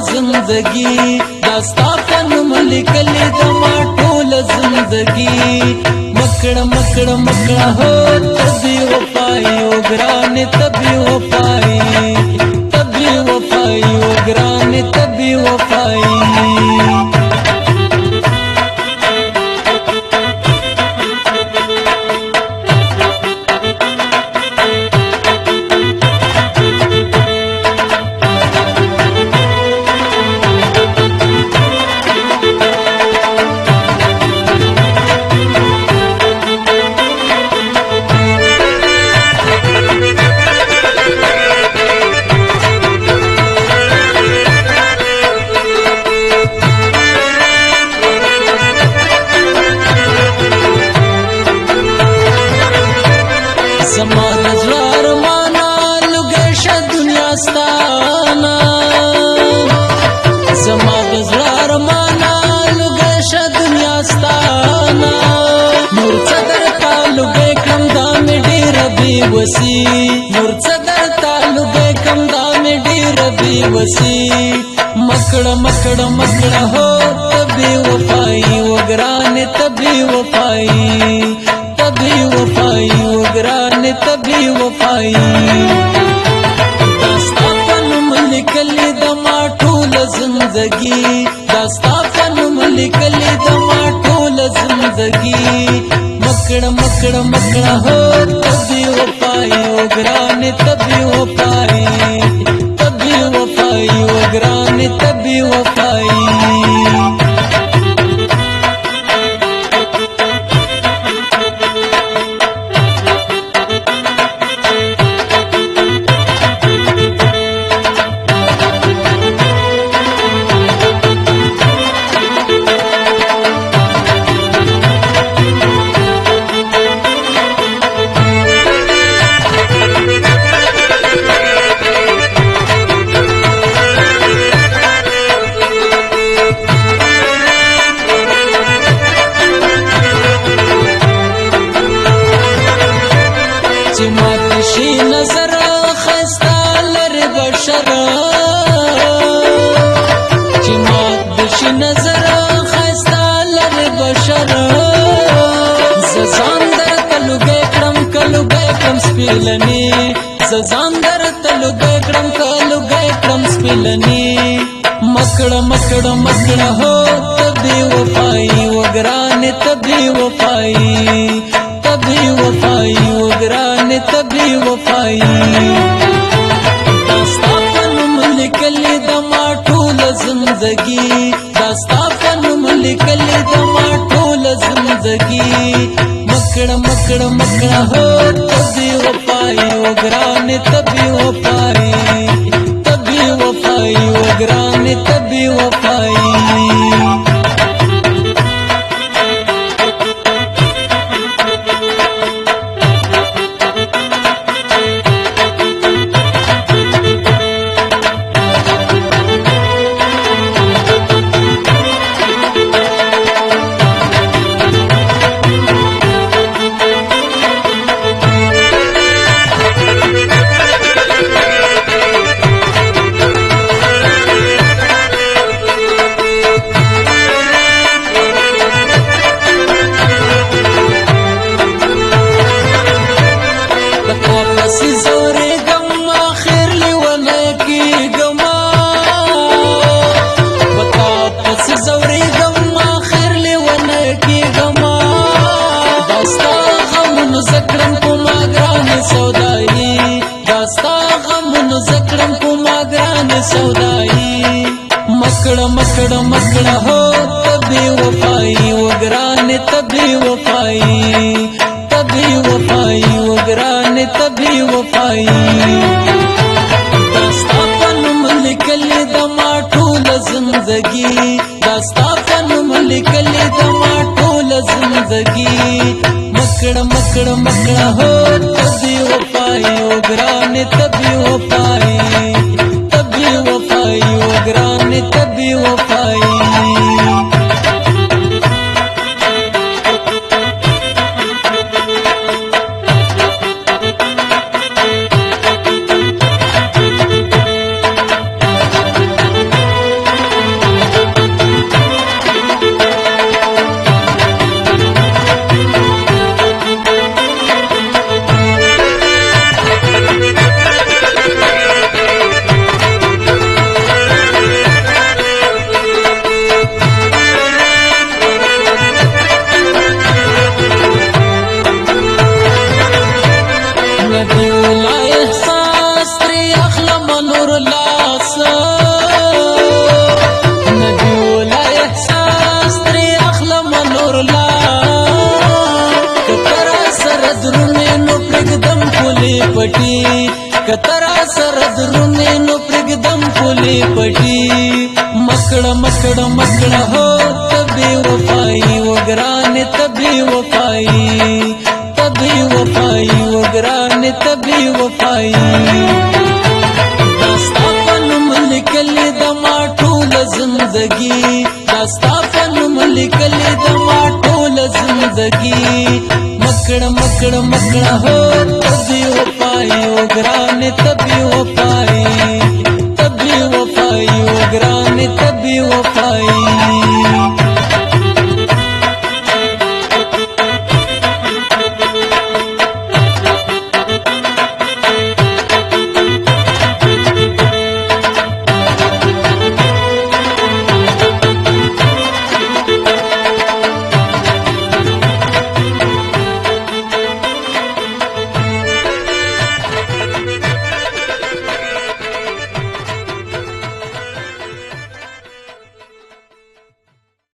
زندگی داستا پنم لکلی دما ټول زندگی مکڑ مکڑ مکڑ ہو تبھی وفائی او گران تبھی وفائی تبھی وفائی او گران تبھی وفائی زمان زوار مانا لگش دنیا ستانا زمان زوار مانا لگش دنیا ستانا نور صدر تعلق کم دام ډیر بی وسی نور صدر تعلق کم دام ډیر بی وسی مکڑ مکڑ مکڑ ہو تبھی وفائی وگران تبھی وفائی تبھی وفائی وگران تبھی وفائی داستا پنم لکلی دما ټول زندگی داستا پنم لکلی دما ټول زندگی مکڑ مکڑ مکڑ ہو تبھی وفائی وگران تبھی وفائی تبھی وفائی وگران تبھی وفائی چماتشی نظر خستا لر بشر چماتشی نظر خستا لر بشر ززان در تلوگے کرم سپیلنی ززان در تلوگے کرم سپیلنی مکڑ مکڑ مکڑ ہو تبھی وفائی وگران تبھی وفائی تبھی وفائی وگران تبھی وفائی داستا پنم لکلی دما ټول زندگی داستا پنم لکلی دما ټول زندگی مکڑ مکڑ مکڑ ہو تبھی وفائی وگران تبھی وفائی تبھی وفائی وگران تبھی وفائی زکرم کوما گران سودائی داستا غمون زکرم کوما گران سودائی مکڑ مکڑ مکڑ ہو تبھی وفائی وگران تبھی وفائی تبھی وفائی وگران تبھی وفائی داستا پنم لکلی دما ټول زندگی داستا پنم لکلی دما ټول زندگی مکڑ مکڑ مکڑ مکڑ ہو تبھی وفائی او گرانے تبھی وفائی تبھی وفائی او گرانے تبھی وفائی پٹی کترا سرد رونے نو پرگدم پھولی پٹی مکڑ مکڑ مکڑ ہو تبھی وفائی وگرانے تبھی وفائی تبھی وفائی وگرانے تبھی وفائی داستا پنم لکلی دما ٹھول زندگی داستا پنم لکلی دما ٹھول زندگی مکڑ مکڑ مکڑ ہو تبھی وفائی وگرانے تبھی وفائی تبھی وفائی وگرانے تبھی وفائی